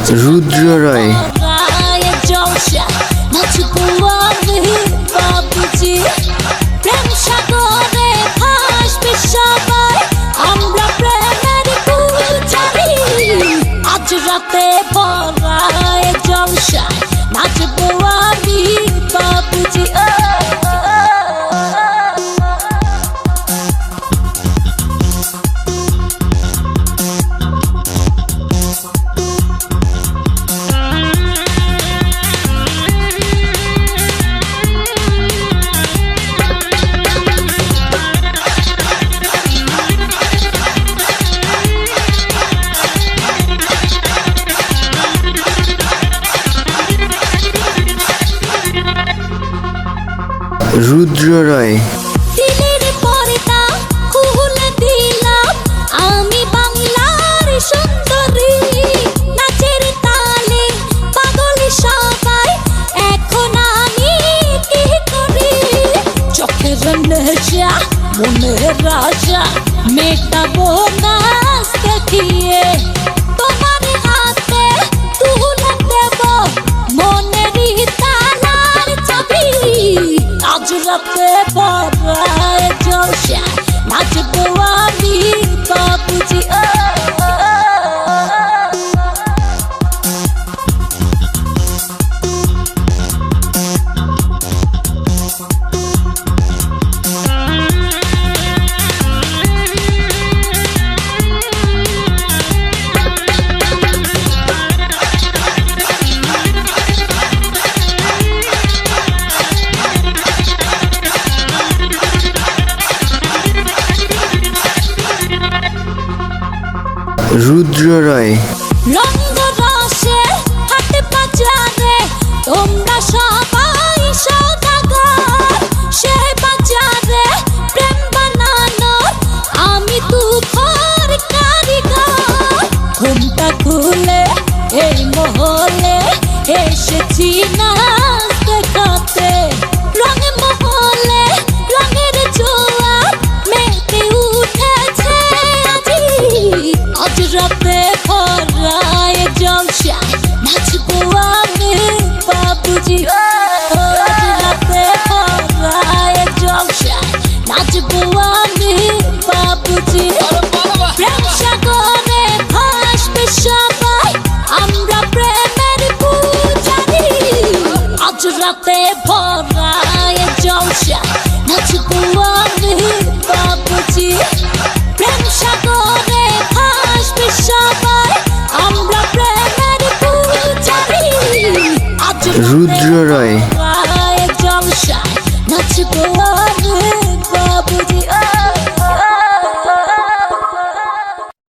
রুদ্র রয়, বাবুজি প্রেম সাগরে ভাসবে সবাই, আমরা প্রেমের পূজারি। আজ রাতে ভরায় জলসায় নাচবো আমি বাবুজি। রুদ্র রয়, দিলের পর্দা খুলে দিলাম আমি বাংলার সুন্দরী, নাচের তালে পাগল সবাই, এখন আমি কি করি? চোখের নেশা মনের রাজা মেটাবো নাচ দেখিয়ে, তোমার হাতে তুলে দেব মনেরই তালার চাবি। আজ রাতে ভরায় জলসায় নাচবো আমি বাবুজি। রুদ্র রয়, রঙ্গ রসে হাট বাজারে তোমরা সবাই সওদাগর, সে বাজারে প্রেম বানানোর আমি তুখোর কারিগর। ঘুমটা খুলে এই মহলে এসেছি নাচ দেখাতে, রঙে মহলে রঙের জোয়ার মেতে উঠেছে আজি। আজ রাতে ভরায় জলসায় নাচবো আমি বাবুজি। আজ রাতে ভরায় জলসায় নাচবো আমি বাবুজি। প্রেম সাগরে ভাসবে সবাই, আমরা প্রেমের পূজারি। আজ রাতে ভরায় জলসায় নাচবো আমি বাবুজি। প্রেম সাগরে ভাসবে সবাই, আমরা প্রেমের পূজারি। আজ রুদ্র রয়, রাতে ভরায় জলসায় নাচবো আমি